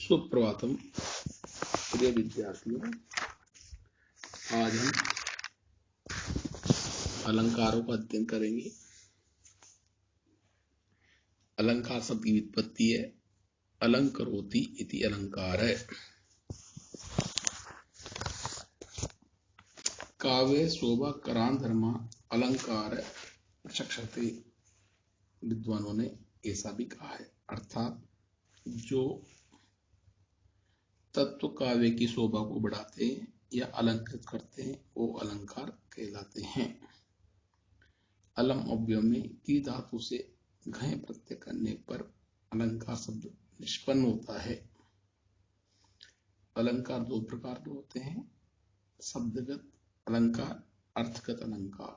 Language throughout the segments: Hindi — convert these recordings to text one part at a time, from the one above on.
सुप्रभातम प्रिय विद्यार्थियों। आज हम अलंकारों का अध्ययन करेंगे। अलंकार शब्द की व्युत्पत्ति है अलंकरोति इति अलंकार है। काव्य शोभा करान धर्मा अलंकार प्रशक्षते, विद्वानों ने ऐसा भी कहा है। अर्थात जो तत्व काव्य की शोभा को बढ़ाते हैं या अलंकृत करते हैं वो अलंकार कहलाते हैं। अलम अव्यय में की धातु से घय प्रत्यय करने पर अलंकार शब्द निष्पन्न होता है। अलंकार दो प्रकार के होते हैं, शब्दगत अलंकार, अर्थगत अलंकार।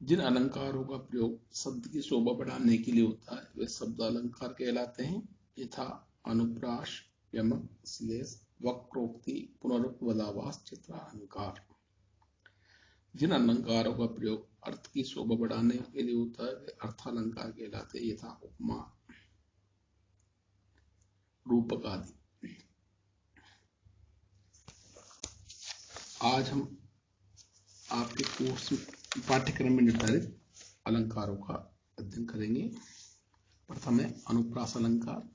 जिन अलंकारों का प्रयोग शब्द की शोभा बढ़ाने के लिए होता है वे शब्द अलंकार कहलाते हैं। यथा अनुप्रास, यमक, श्लेष, वक्रोक्ति, पुनरुक्वदावास, चित्रालंकार। जिन अलंकारों का प्रयोग अर्थ की शोभा बढ़ाने के लिए होता है वे अर्थालंकार कहलाते हैं। यथा उपमा, रूपक आदि। आज हम आपके कोर्स पाठ्यक्रम में निर्धारित अलंकारों का अध्ययन करेंगे। प्रथम है अनुप्रास अलंकार।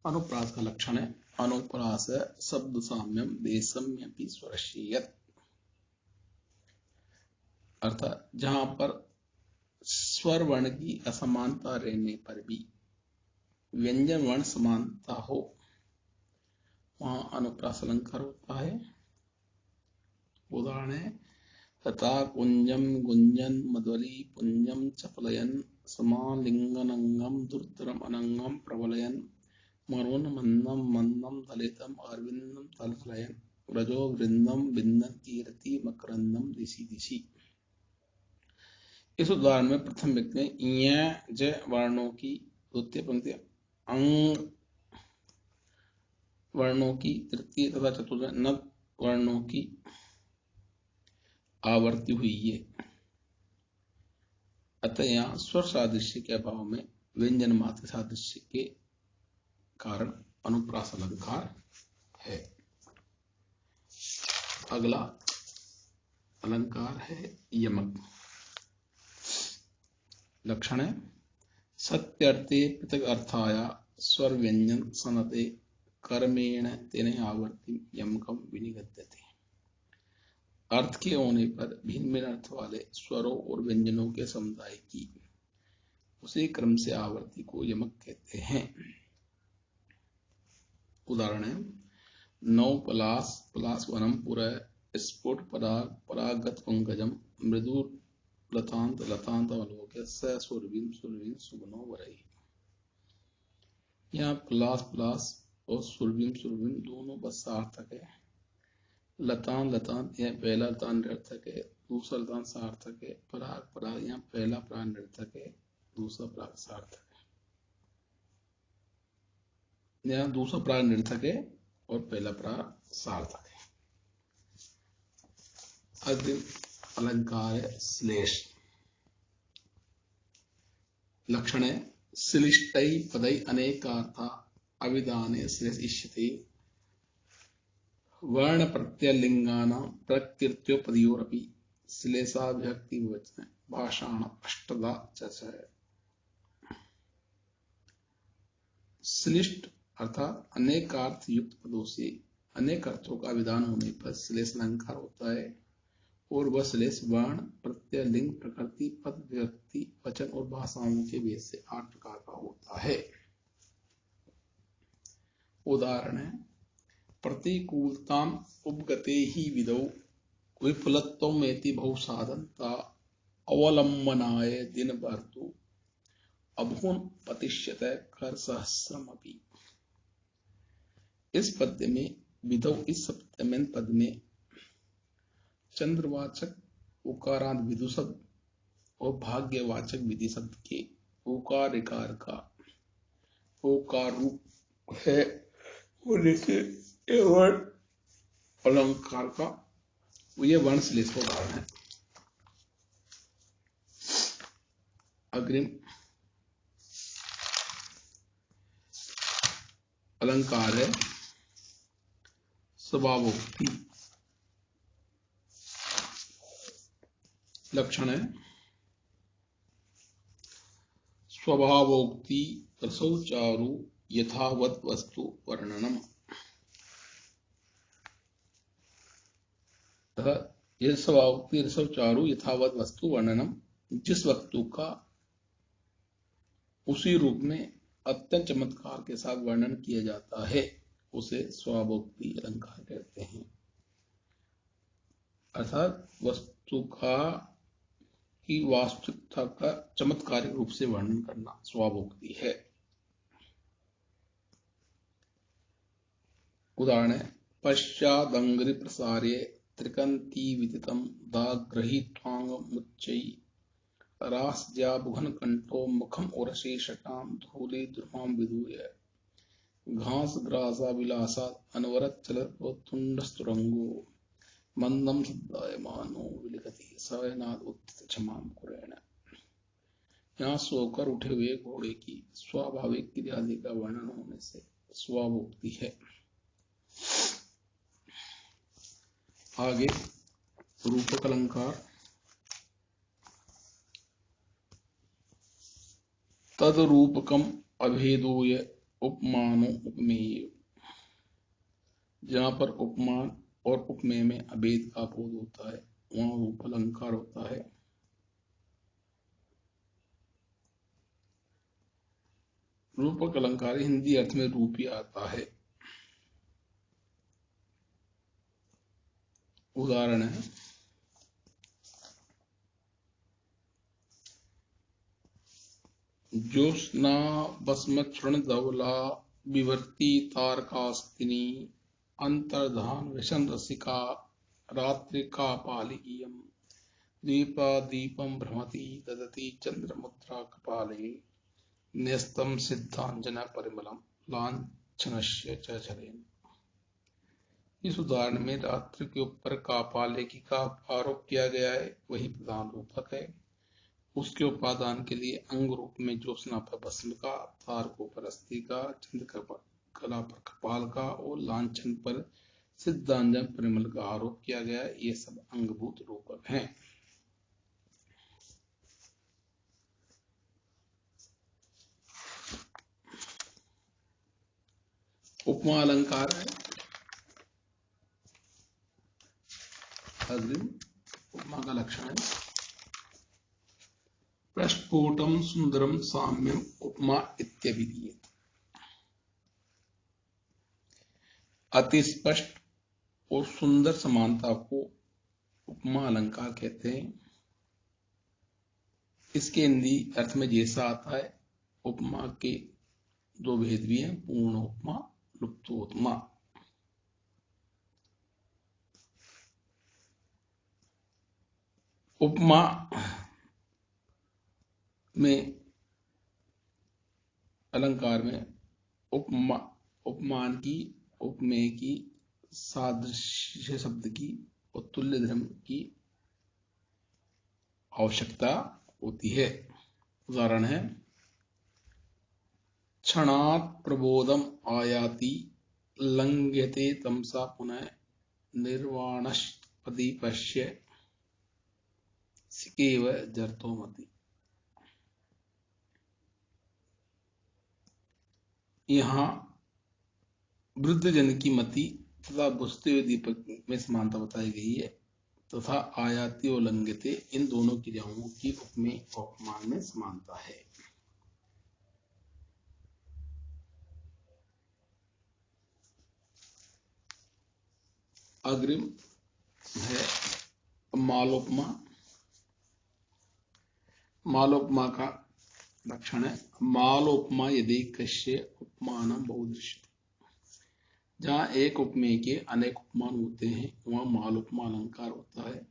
अनुप्रास का लक्षण है अनुप्रास शब्द साम्यम देशम्यपि स्वरशीयत। अर्थात जहां पर स्वर वर्ण की असमानता रहने पर भी व्यंजन वर्ण समानता हो वहां अनुप्रास अलंकार होता है। उदाहरण है तथा कुंजम गुंजन मध्वरी पुंजम चपलयन समालिंगनंगम दुर्धरम अनंगम प्रबलयन मरुन मंदम मंदम दलितम अरविंदम तलफलयन व्रजो वृंदम विंदन कीर्ति मकरंदम दिशि दिशि। इस उदाहरण में प्रथम व्यक्ति में य ज वर्णों की द्वितीय पंक्ति अंग वर्णों की तृतीय तथा चतुर्थ नव वर्णों की आवर्ती हुई है। अतः यहाँ स्वर सादृश्य के अभाव में व्यंजन मात्र सादृश्य के कारण अनुप्रास अलंकार है। अगला अलंकार है यमक। लक्षण है सत्यर्थे पृथक अर्थाया स्वर व्यंजन सनते कर्मेण तेन आवर्ति यमकम विनिगद्यते। अर्थ के होने पर भिन्न भिन्न अर्थ वाले स्वरों और व्यंजनों के समुदाय की उसी क्रम से आवर्ती को यमक कहते हैं। उदाहरण है नौ पलास पलास वनम पुरः स्फुट पराग परागत पंकजम मृदु लतांत लतांत अवलोक्य स सुरवीन सुरवीन सुगनो वरई। यहाँ पलास पलास और सुरवीन सुरवीन दोनों बस सार्थक है। लतान लतान यह पहला लतान निरर्थक है, दूसरा लतान सार्थक है। पराग पराग यहाँ पहला प्राण निरर्थक है, दूसरा प्राग सार्थक है। यहाँ दूसरा प्राग निरर्थक है और पहला प्राग सार्थक है। अग्रिम अलंकार है श्लेष। लक्षण है श्लिष्टै पदै अनेकार्था अविधाने श्लेष इष्यते। वर्ण प्रत्यय लिंगानां प्रकृत्योपदियोरपि श्लेषाविभक्ति वचन भाषाण अष्टधा च। श्लिष्ट अर्थात अनेकार्थ युक्त पदों से अनेक अर्थों का विधान होने पर श्लेष अलंकार होता है और वह श्लेष वर्ण प्रत्यय लिंग प्रकृति पद विभक्ति वचन और भाषाओं के भेद से 8 प्रकार का होता है। उदाहरण है प्रतिकूलताम उपगते ही विदौ विफलत्वमेति बहुसाधनता अवलंबनाय दिन भर्तु अभून पतिष्यत कर सहस्रमपि। इस पद्य में विदौ इस सप्तमेन पद में चंद्रवाचक उकारांत विदु शब्द और भाग्यवाचक विधि शब्द के उकार इकार का ओकार रूप है होने से वर्ण अलंकार का यह वर्ण श्लेष का उदाहरण है। अग्रिम अलंकार है स्वभावोक्ति। लक्षण है स्वभावोक्ति रसौ चारु यथावत वस्तु वर्णनम। यह स्वभावोक्ति रसौ चारु यथावत वस्तु वर्णनम, जिस वस्तु का उसी रूप में अत्यंत चमत्कार के साथ वर्णन किया जाता है उसे स्वभावोक्ति अलंकार कहते हैं। अर्थात वस्तु का की वास्तविकता का चमत्कारिक रूप से वर्णन करना स्वभावोक्ति है। उदाहरण है पश्चादंग्रि प्रसार्य त्रिकंती विदितम दाग्रहीत्वांग मुच्चै रास्याबुघन कंठो मुखम उरशेषटाम धूले द्रुमाम विदूय घास ग्रासा विलासात् अनवरत चलत तुंडस्तुरंगो मंदम सद्दायमानो विलिखति सवयनाद उत्थित क्षमाम कुरेण। यहाँ सोकर उठे हुए घोड़े की स्वाभाविक क्रिया आदि का वर्णन होने से स्वभावोक्ति है। आगे रूपक अलंकार। तद रूपकम अभेदोय उपमानो उपमेय। जहां पर उपमान और उपमेय में अभेद का बोध होता है वहां रूप अलंकार होता है। रूपक अलंकार हिंदी अर्थ में रूप ही आता है। उदाहरण है ज्योत्स्ना भस्मचूर्ण धवला विवर्ती तारकास्तिनी अंतर्धान विषम रसिका रात्रिका पालिकीयम दीपा दीपम भ्रमति ददति चंद्रमुद्रा कपाले न्यस्तम सिद्धांजना परिमलम लांछनस्य च झरेण। इस उदाहरण में रात्रि के ऊपर कापालिकी का आरोप किया गया है, वही प्रधान रूपक है। उसके उपादान के लिए अंग रूप में ज्योत्स्ना पर भस्म का, तारकों पर अस्थि का, चंद्रकला पर कपाल का और लांछन पर सिद्धांजन परिमल का आरोप किया गया है। ये सब अंगभूत रूपक हैं। उपमा अलंकार है अग्रिम। उपमा का लक्षण है प्रस्फुटम सुंदरम साम्यम उपमा इत्यभिधीयते। अति स्पष्ट और सुंदर समानता को उपमा अलंकार कहते हैं। इसके हिंदी अर्थ में जैसा आता है, उपमा के दो भेद भी हैं, पूर्ण उपमा, लुप्तोपमा। उपमा में अलंकार में उपमान की, उपमेय की, सादृश्य शब्द की और तुल्य धर्म की आवश्यकता होती है। उदाहरण है क्षणात् प्रबोधम आयाति लंघ्यते तमसा पुनः निर्वाणस्पदीपश्य सिकेव जर्तोमति। यहाँ वृद्धजन की मति तथा बुझते हुए दीपक में समानता बताई गई है तथा आयाति और लंघ्यते इन दोनों क्रियाओं की उपमेय और उपमान में समानता है। अग्रिम है मालोपमा। मालोपमा का लक्षण है मालोपमा यदि कश्य उपमानम बहुदृश्यते। जहां एक उपमेय के अनेक उपमान होते हैं वहां मालोपमा अलंकार होता है।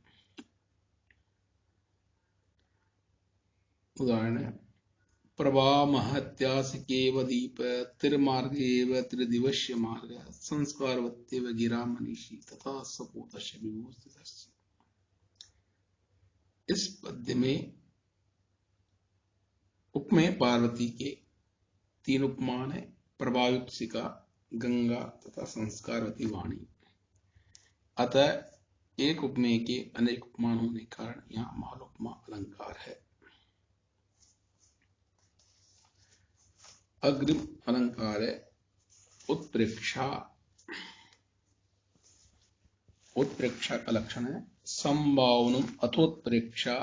उदाहरण है प्रभामहत्यासिकेव दीप त्रिमार्गेव त्रिदिवस्य मार्ग संस्कारवत्येव गिरा मनीषी तथा सपूतस्य विभूषितस्य। इस पद्य में उपमेय पार्वती के तीन उपमान है। प्रभायुक्त सिका, गंगा तथा संस्कारवती वाणी। अतः एक उपमेय के अनेक उपमान होने के कारण यहाँ महालोपमा अलंकार है। अग्रिम अलंकार है उत्प्रेक्षा। उत्प्रेक्षा का लक्षण है संभावनम अथोत्प्रेक्षा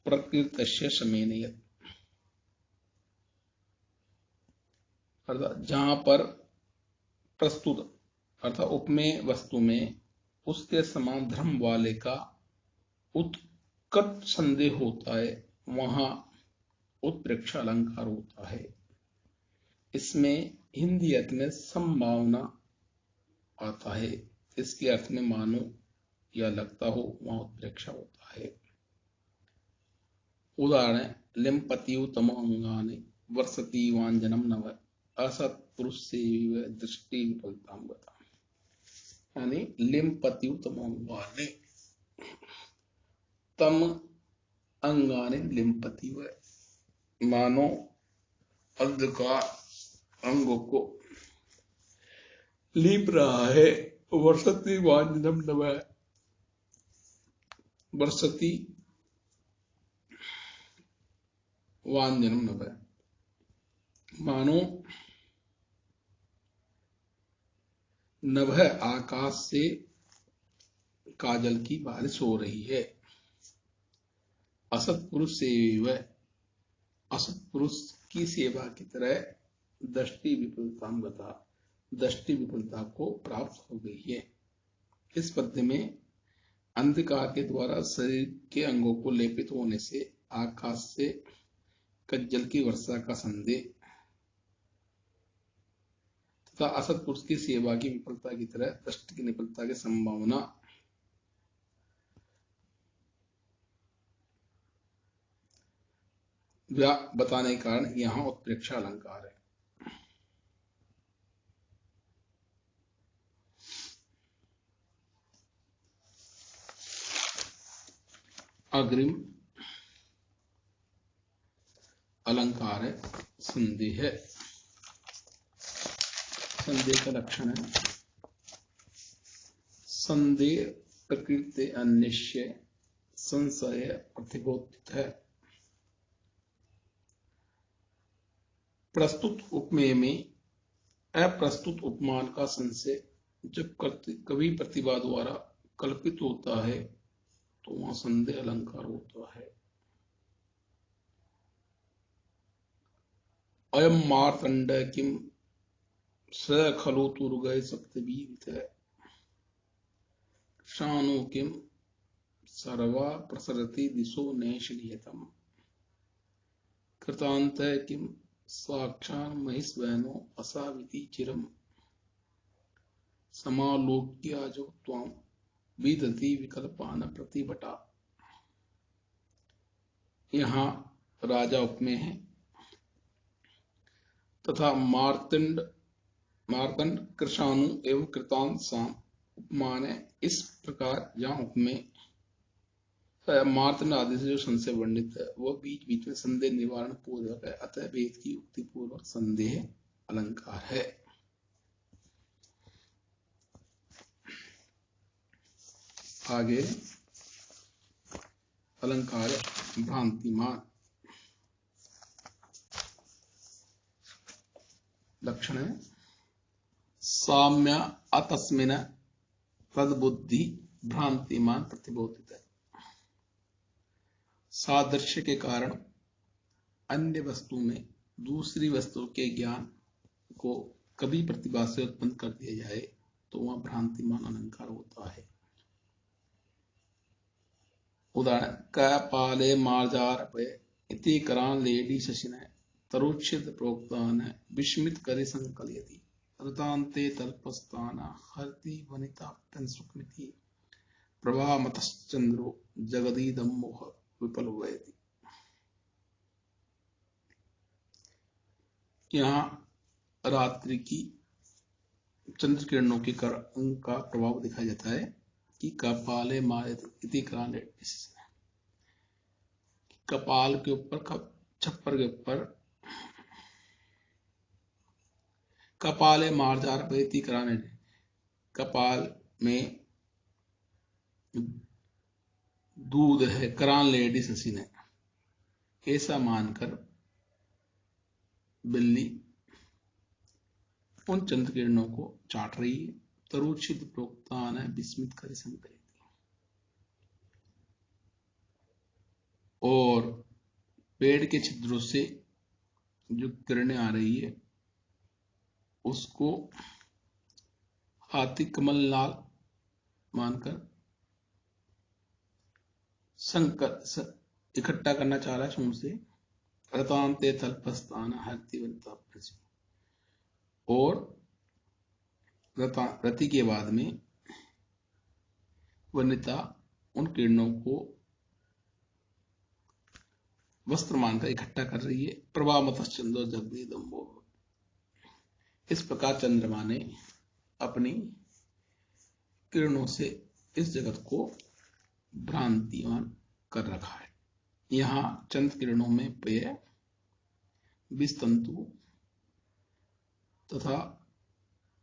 प्रकृतस्य समेनयत्। अर्थात जहां पर प्रस्तुत अर्थात उपमेय वस्तु में उसके समान धर्म वाले का उत्कट संदेह होता है, वहां उत्प्रेक्षा अलंकार होता है। इसमें हिंदी अर्थ में संभावना आता है, इसके अर्थ में मानो या लगता हो, वहां उत्प्रेक्षा होता है। उदाहरण लिम्पतियु तमो अंगानि वर्षति वांजनम नव असत्पुरुष से दृष्टि विफलताम बता। यानी लिम्पतियु तमो अंगानि, तम अंगानि लिम्पति व, मानो अंधकार अंगों को लीप रहा है। वर्षति वांजनम नव, वर्षति वांजनम नव, मानो नभ आकाश से काजल की बारिश हो रही है। असत्पुरुष से वह, असत्पुरुष की सेवा की तरह दृष्टि विफलताम गता, दृष्टि विफलता को प्राप्त हो गई है। इस पद्य में अंधकार के द्वारा शरीर के अंगों को लेपित होने से आकाश से कज्जल की वर्षा का संदेह तथा असत्पुरुष की सेवा की विफलता की तरह दृष्टि की निफलता की संभावना बताने के कारण यहां उत्प्रेक्षा अलंकार है। अग्रिम अलंकार है संदेह। संदेह का लक्षण है संदेह प्रकृति अन्यस्य संशय प्रतिबोधित है। प्रस्तुत उपमेय में अप्रस्तुत उपमान का संशय जब कवि प्रतिभा द्वारा कल्पित होता है तो वहां संदेह अलंकार होता है। अयम मार्तंड किम स खलु तुर्गय सप्तवीत शानु किम सर्वा प्रसरति दिशो नैशनियतम कृतांत किम साक्षान् महिस्वनो असाविति चिरम समालोक्य जो त्वाम विदति विकल्पान प्रतिभटा। यहाँ राजा उपमेय है तथा मार्तंड कृशानु एवं कृतांत साम उपमान है। इस प्रकार यहाँ उपमेय मार्तंड आदि से जो संशय वर्णित है वह बीच बीच में संदेह निवारण पूर्वक है, अतः वेद की युक्ति पूर्वक संदेह अलंकार है। आगे अलंकार भ्रांतिमान। लक्षण है साम्य अतस्मिन तद्बुद्धि भ्रांतिमान प्रतिबोधित है। सादृश्य के कारण अन्य वस्तु में दूसरी वस्तु के ज्ञान को कभी प्रतिभा से उत्पन्न कर दिया जाए तो वह भ्रांतिमान अलंकार होता है। उदाहरण कपाले मार्जारपय इति करान लेडी शशिन तरुच्छिद प्रोक्तान विस्मित करे संकलयति ऋतान्ते तल्पस्तान हरति वनिता सुखमिति प्रभामतश्चंद्रो जगदीदं मोह विपलवयति। यहाँ रात्रि की चंद्र किरणों की का प्रभाव दिखाया जाता है कि कपाले मारिति करान, कपाल के ऊपर छप्पर के ऊपर कपाले मार्जार्पयति कराने, कपाल में दूध है, करान लेडी ससी ने, ऐसा मानकर बिल्ली उन चंद्र किरणों को चाट रही है। तरुचित प्रोक्तान है विस्मित कर संकरित, और पेड़ के छिद्रों से जो किरणें आ रही है उसको हाथी कमल लाल मानकर संकर इकट्ठा करना चाह रहा है सूंड से। रतांते तल्पस्तान हरतिवंता प्रति, और रति के बाद में वनिता उन किरणों को वस्त्र मानकर इकट्ठा कर रही है। प्रभा मतश्चंदो जगदी दम्बो, इस प्रकार चंद्रमा ने अपनी किरणों से इस जगत को भ्रांतिमान कर रखा है। यहां चंद्र किरणों में पेय, विस्तंतु तथा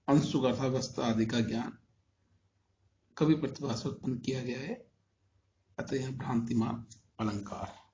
अंशुक अर्थावस्था आदि का ज्ञान कवि प्रतिभा से उत्पन्न किया गया है, अतः यह भ्रांतिमान अलंकार है।